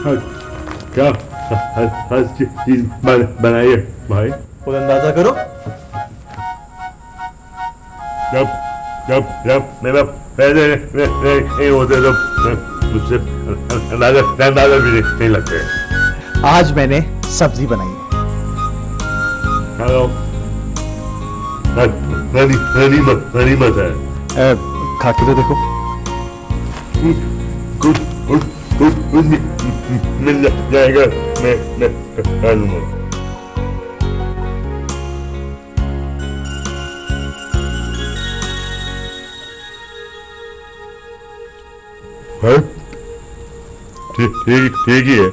क्या हर चीज बनाई है भाई। खुद अंदाजा करो। जब जब जब मेरा पहले नहीं होते तो मुझसे अंदाजा भी नहीं लगते। आज मैंने सब्जी बनाई है। हेलो गनीमत है। खा के तो देखो। कुछ कुछ कुछ मिल जाएगा। मैं खा लूंगा। ठीक ही है।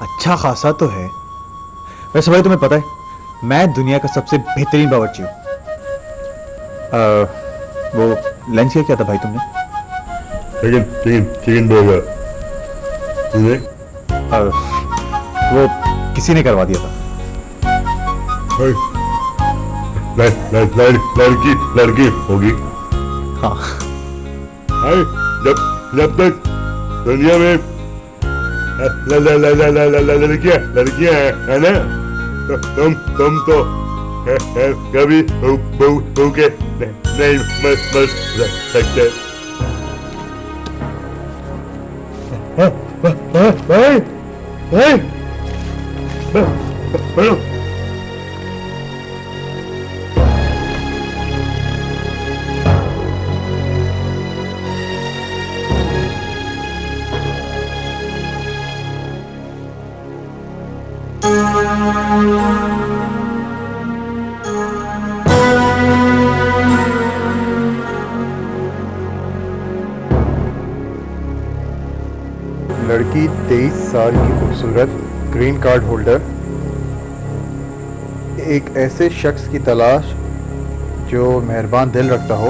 अच्छा खासा तो है। वैसे भाई तुम्हें पता है मैं दुनिया का सबसे बेहतरीन बावर्ची हूँ। वो लंच किया क्या था भाई तुमने? Chicken burger. तुमने? वो किसी ने करवा दिया था। लड़की होगी। हाँ। जब तक दुनिया में लड़कियां है ना, तुम तो कभी भूखे नहीं मर सकते। लड़की 23 साल की खूबसूरत, ग्रीन कार्ड होल्डर, एक ऐसे शख्स की तलाश जो मेहरबान दिल रखता हो,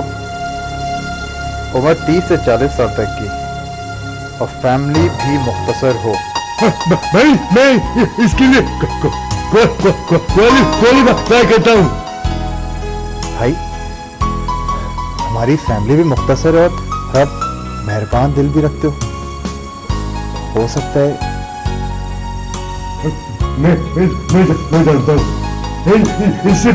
उम्र 30 से 40 साल तक की और फैमिली भी मुख्तसर हो। भाई मैं इसके लिए ट्राई करता हूँ। भाई हमारी फैमिली भी मुख्तसर है और आप मेहरबान दिल भी रखते हो सकता है। मैं जानता हूँ। इससे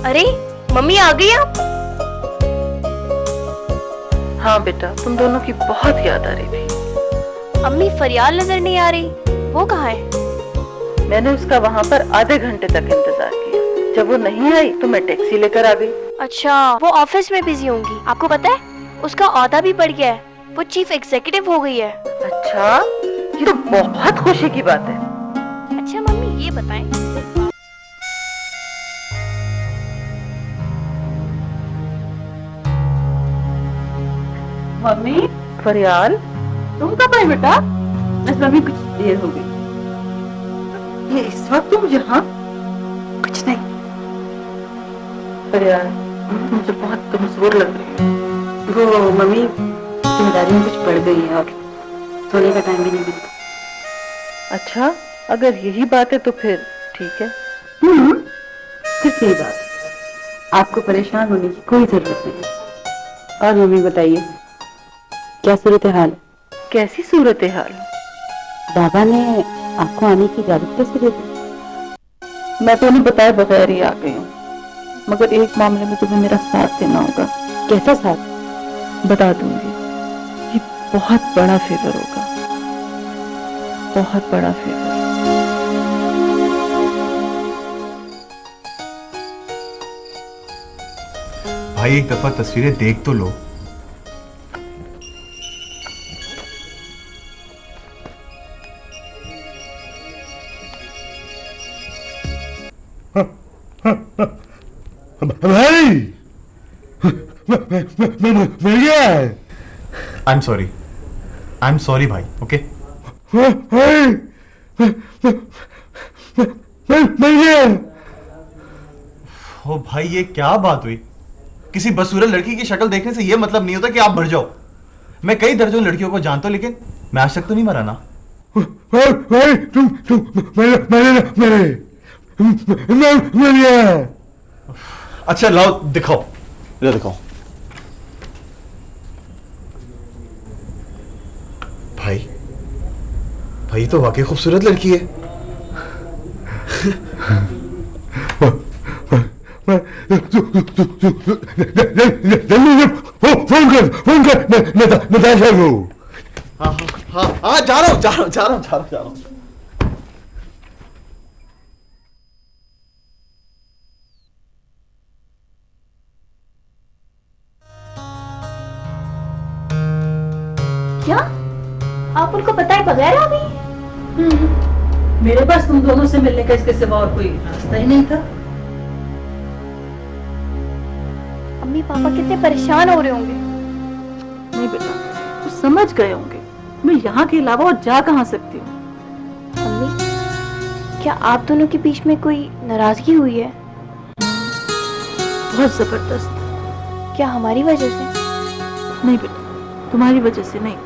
अरे मम्मी आ गई आप? हाँ बेटा, तुम दोनों की बहुत याद आ रही थी। अम्मी फरियाल नजर नहीं आ रही, वो कहाँ है? मैंने उसका वहाँ पर आधे घंटे तक इंतजार किया। जब वो नहीं आई तो मैं टैक्सी लेकर आ गई। अच्छा, वो ऑफिस में बिजी होंगी। आपको पता है उसका ओहदा भी बढ़ गया है, वो चीफ एग्जीक्यूटिव हो गई है। अच्छा, ये तो बहुत खुशी की बात है। अच्छा मम्मी ये बताएं, मम्मी, फरियाल, तुम कब आए बेटा? बस मम्मी कुछ देर हो गई। ये इस वक्त तुम यहाँ? कुछ नहीं फरियाल, मुझे बहुत कमजोर लग रही है। वो मम्मी जिम्मेदारी में कुछ बढ़ गई है और सोने का टाइम भी नहीं मिलता। अच्छा, अगर यही बात है तो फिर ठीक है। सिर्फ यही बात, आपको परेशान होने की कोई जरूरत नहीं। और मम्मी बताइए, क्या सूरत हाल? कैसी सूरत हाल? बाबा ने आपको आने की इजाजत कैसे दे दी? मैं तो उन्हें बताए बगैर ही आ गई हूँ, मगर एक मामले में तुम्हें मेरा साथ देना होगा। कैसा साथ? बता दूंगी। ये बहुत बड़ा फेवर होगा, बहुत बड़ा फेवर। भाई एक दफा तस्वीरें देख तो लो। भाई मिल गया है। आई एम सॉरी भाई, ओके? भाई मिल गया। ओ भाई, ये क्या बात हुई? किसी बदसूरत लड़की की शक्ल देखने से ये मतलब नहीं होता कि आप मर जाओ। मैं कई दर्जन लड़कियों को जानता हूं, लेकिन मैं आज तक तो नहीं मरा ना। भाई तुम मेरे मिल गया। अच्छा लाओ दिखाओ, इधर दिखाओ। भाई भाई, ये तो वाकई खूबसूरत लड़की है। फोन कर नताशा को। हाँ, जा रहा हूँ। क्या आप उनको बताए बगैर आ गई? मेरे पास तुम दोनों से मिलने का इसके सिवा और कोई रास्ता ही नहीं था। अम्मी पापा कितने परेशान हो रहे होंगे। नहीं बेटा, वो समझ गए होंगे मैं यहाँ के अलावा और जा कहाँ सकती हूँ। अम्मी, क्या आप दोनों के बीच में कोई नाराजगी हुई है? बहुत जबरदस्त। क्या हमारी वजह से? नहीं बेटा, तुम्हारी वजह से नहीं,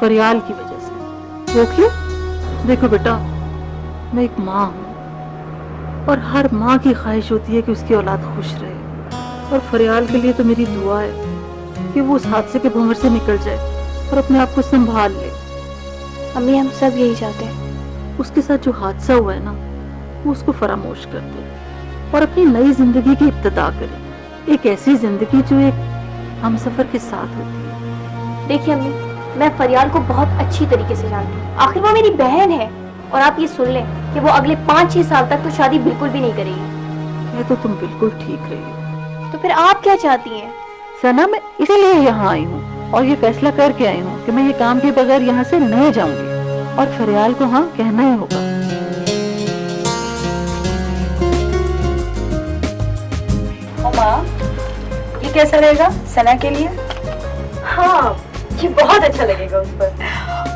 फरियाल की वजह से। वो क्यों? देखो बेटा, मैं एक माँ हूँ और हर माँ की ख्वाहिश होती है कि उसकी औलाद खुश रहे, और फरियाल के लिए तो मेरी दुआ है कि वो उस हादसे के भंवर से निकल जाए और अपने आप को संभाल ले। अम्मी, हम सब यही चाहते हैं। उसके साथ जो हादसा हुआ है ना, वो उसको फरामोश कर दे और अपनी नई जिंदगी की इब्तिदा करे। एक ऐसी जिंदगी जो एक हमसफर के साथ होती है। देखिए अम्मी, मैं फरियाल को बहुत अच्छी तरीके से जानती हूँ। आखिर वो मेरी बहन है। और आप ये सुन लें कि वो अगले 5-6 साल तक तो शादी बिल्कुल भी नहीं करेगी। ये तो तुम बिल्कुल ठीक रही हो। तो फिर आप क्या चाहती हैं? सना, मैं इसीलिए यहाँ आई हूँ और ये फैसला करके आई हूँ कि मैं ये काम के बगैर यहाँ से नहीं जाऊंगी और फरियाल को हाँ कहना ही होगा। माँ, ये कैसा रहेगा सना के लिए? हाँ, ये बहुत अच्छा लगेगा उस पर।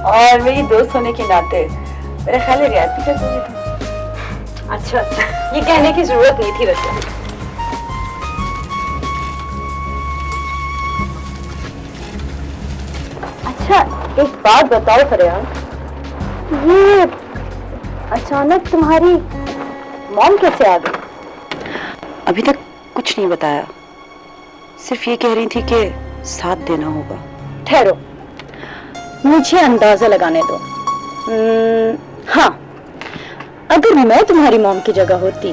और मेरी दोस्त होने के नाते मेरा ख्याल है रियायत भी कर दूंगी तुम। अच्छा, ये कहने की जरूरत नहीं थी वैसे। अच्छा, एक बात बताओ फरियाल, ये अचानक तुम्हारी मॉम कैसे आ गई? अभी तक कुछ नहीं बताया, सिर्फ ये कह रही थी कि साथ देना होगा। ठहरो, मुझे अंदाजा लगाने दो। हाँ, अगर मैं तुम्हारी मॉम की जगह होती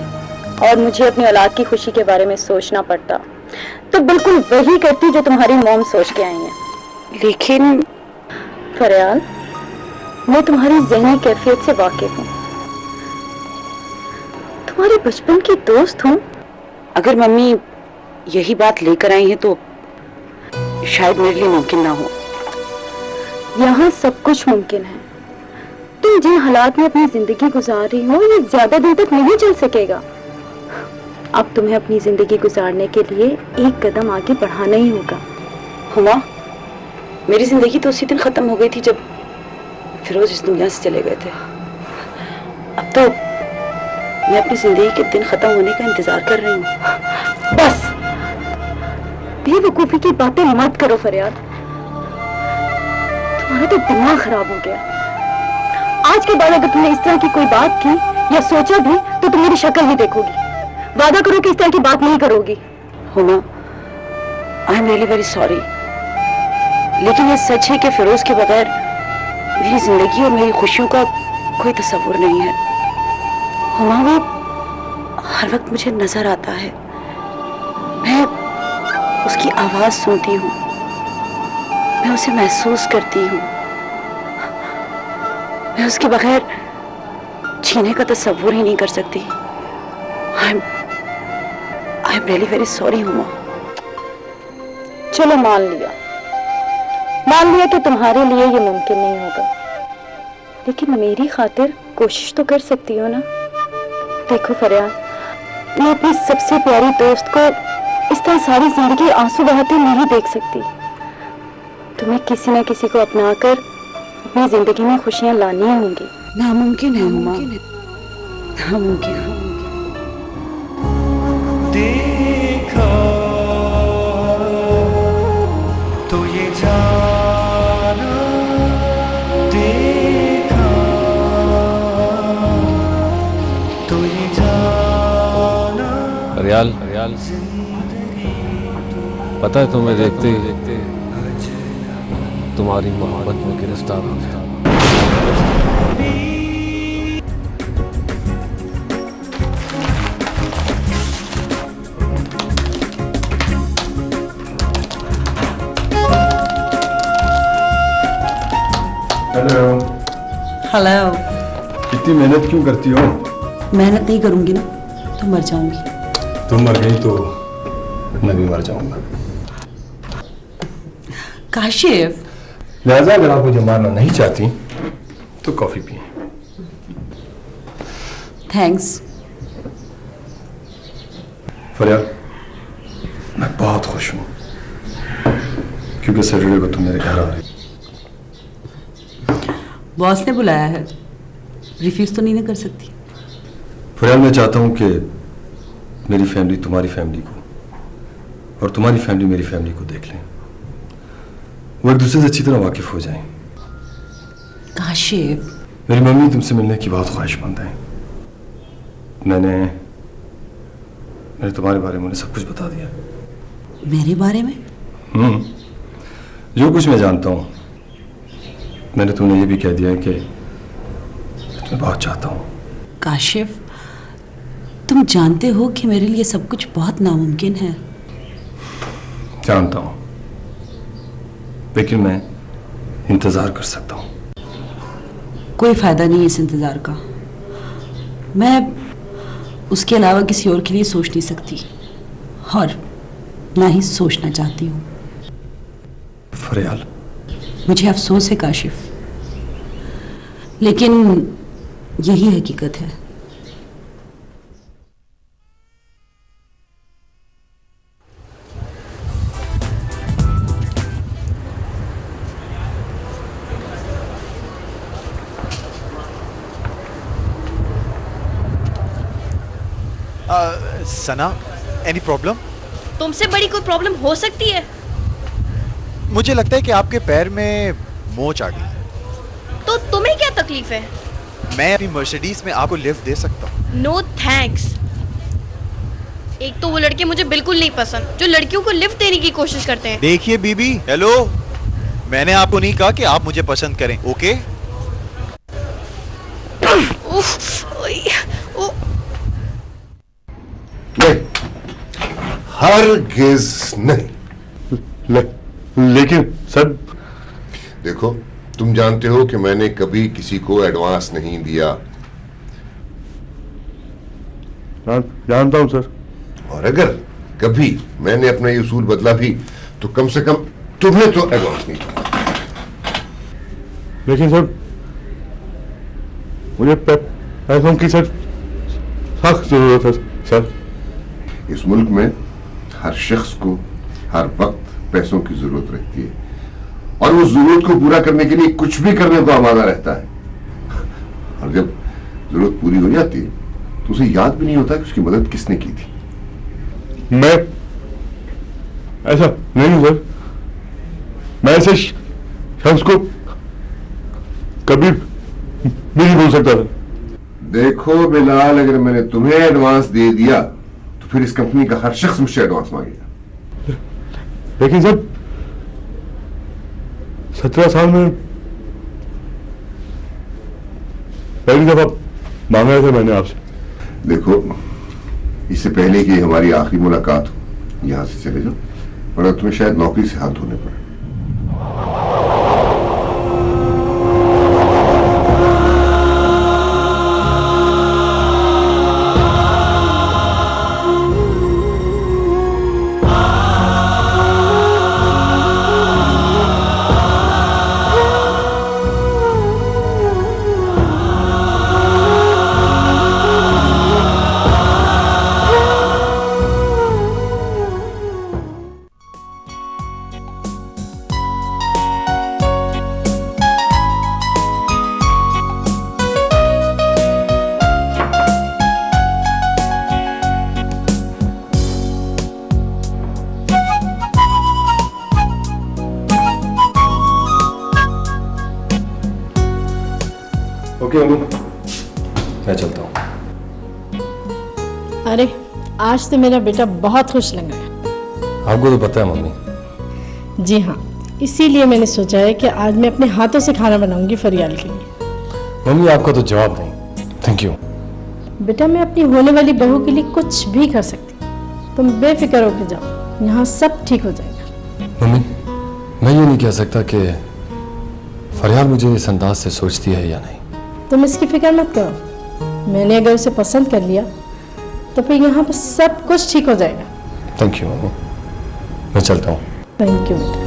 और मुझे अपनी औलाद की खुशी के बारे में सोचना पड़ता तो बिल्कुल वही करती जो तुम्हारी मॉम सोच के आई है। लेकिन फरियाल, मैं तुम्हारी ज़हनी कैफियत से वाकिफ हूँ, तुम्हारे बचपन की दोस्त हूँ। अगर मम्मी यही बात लेकर आई है तो शायद मेरे लिए मुमकिन ना हो। यहाँ सब कुछ मुमकिन है। तुम जिन हालात में अपनी जिंदगी गुजार रही हो, ये ज्यादा दिन तक नहीं चल सकेगा। अब तुम्हें अपनी जिंदगी गुजारने के लिए एक कदम आगे बढ़ाना ही होगा। हुमा, मेरी जिंदगी तो उसी दिन खत्म हो गई थी जब फिरोज इस दुनिया से चले गए थे। अब तो मैं अपनी जिंदगी के दिन खत्म होने का इंतजार कर रही हूँ। बस बेवकूफी की बातें मत करो फरियाद, तुम्हारा तो दिमाग खराब हो गया। आज के बाद अगर तुमने इस तरह की कोई बात की या सोचा भी तो तुम मेरी शक्ल ही देखोगी। वादा करो कि इस तरह की बात नहीं करोगी। Huma, I am really very sorry, लेकिन ये सच है कि फिरोज के बगैर मेरी जिंदगी और मेरी खुशियों का कोई तस्वुर नहीं है। हुमा, वो हर वक्त मुझे नजर आता है, मैं उसकी आवाज सुनती हूँ, मैं उसे महसूस करती हूँ। मैं उसके बगैर जीने का तस्वुर ही नहीं कर सकती। I am really very sorry Huma. चलो मान लिया कि तुम्हारे लिए ये मुमकिन नहीं होगा, लेकिन मेरी खातिर कोशिश तो कर सकती हो ना। देखो फरियाद, मैं अपनी सबसे प्यारी दोस्त को इस तरह सारी जिंदगी आंसू बहाते नहीं देख सकती। तुम्हें किसी न किसी को अपनाकर अपनी जिंदगी में खुशियां लानी होंगी। नामुमकिन है हुमा, नामुमकिन है। देखा तो ये जाना, देखा तो ये जाना। रियाल पता है तुम्हें देखते ही तुम्हारी मोहब्बत में गिरफ्तार हो गया। हेलो। हेलो। इतनी मेहनत क्यों करती हो? मेहनत नहीं करूंगी ना तो मर जाऊंगी। तुम मर गई तो मैं भी मर जाऊंगा। काशिफ, लिहाजा अगर आप मुझे मारना नहीं चाहती तो कॉफी पिए। थैंक्स। फरियाद, मैं बहुत खुश हूं क्योंकि सैटरडे को तुम मेरे घर आ रही। बॉस ने बुलाया है, रिफ्यूज तो नहीं ना कर सकती। फरियाद, मैं चाहता हूं कि मेरी फैमिली तुम्हारी फैमिली को और तुम्हारी फैमिली मेरी फैमिली को देख लें, वो एक दूसरे से अच्छी तरह वाकिफ हो जाएं। काशिफ, मेरी मम्मी तुमसे मिलने की बहुत ख्वाहिशमंद है। मैंने तुम्हारे बारे में उन्हें सब कुछ बता दिया। मेरे बारे में? जो कुछ मैं जानता हूं मैंने तुम्हें ये भी कह दिया है कि तुम्हें बहुत चाहता हूं। काशिफ, तुम जानते हो कि मेरे लिए सब कुछ बहुत नामुमकिन है। जानता हूं, लेकिन मैं इंतजार कर सकता हूं। कोई फायदा नहीं इस इंतजार का। मैं उसके अलावा किसी और के लिए सोच नहीं सकती और ना ही सोचना चाहती हूँ। फरियाल, मुझे अफसोस है काशिफ, लेकिन यही हकीकत है। सना, एनी प्रॉब्लम? तुमसे बड़ी कोई प्रॉब्लम हो सकती है? मुझे लगता है कि आपके पैर में मोच आ गई। तो तुम्हें क्या तकलीफ है? मैं अपनी मर्सिडीज में आपको लिफ्ट दे सकता हूँ। No thanks. एक तो वो लड़के मुझे बिल्कुल नहीं पसंद जो लड़कियों को लिफ्ट देने की कोशिश करते हैं। देखिए बीबी, हेलो, मैंने आपको नहीं कहा कि आप मुझे पसंद करें, ओके? नहीं, हरगिज नहीं। लेकिन सर, देखो, तुम जानते हो कि मैंने कभी किसी को एडवांस नहीं दिया। जानता हूं सर। और अगर कभी मैंने अपना ये उसूल बदला भी तो कम से कम तुम्हें तो एडवांस नहीं दूंगा। लेकिन सर, मुझे पैसों की सर सख्त जरूरत है सर। इस मुल्क में हर शख्स को हर वक्त पैसों की जरूरत रहती है और उस जरूरत को पूरा करने के लिए कुछ भी करने को आमादा रहता है। और जब जरूरत पूरी हो जाती है तो उसे याद भी नहीं होता कि उसकी मदद किसने की थी। मैं ऐसा नहीं हूं सर। मैं ऐसे शख्स को कभी भी नहीं भूल सकता था। देखो बिलाल, अगर मैंने तुम्हें एडवांस दे दिया तो फिर इस कंपनी का हर शख्स मुझसे एडवांस मांगेगा। लेकिन सर, 17 साल में पहली दफा मांगा था मैंने आपसे। देखो, इससे पहले कि हमारी आखिरी मुलाकात हो, यहां से चले जाओ, वरना तुम्हें शायद नौकरी से हाथ धोने पड़े। ओके मम्मी, मैं चलता हूँ। अरे आज तो मेरा बेटा बहुत खुश लगा है। आपको तो पता है मम्मी। जी हाँ, इसीलिए मैंने सोचा है कि आज मैं अपने हाथों से खाना बनाऊंगी फरियाल के लिए। मम्मी आपका तो जवाब नहीं। Thank you. बेटा मैं अपनी होने वाली बहू के लिए कुछ भी कर सकती हूँ, तुम बेफिक्र होकर जाओ, यहाँ सब ठीक हो जाएगा। मम्मी मैं ये नहीं कह सकता कि फरियाल मुझे इस अंदाज से सोचती है या नहीं। तुम इसकी फिक्र मत करो, मैंने अगर उसे पसंद कर लिया तो फिर यहाँ पर सब कुछ ठीक हो जाएगा। थैंक यू मम्मी, मैं चलता हूँ। थैंक यू बेटा।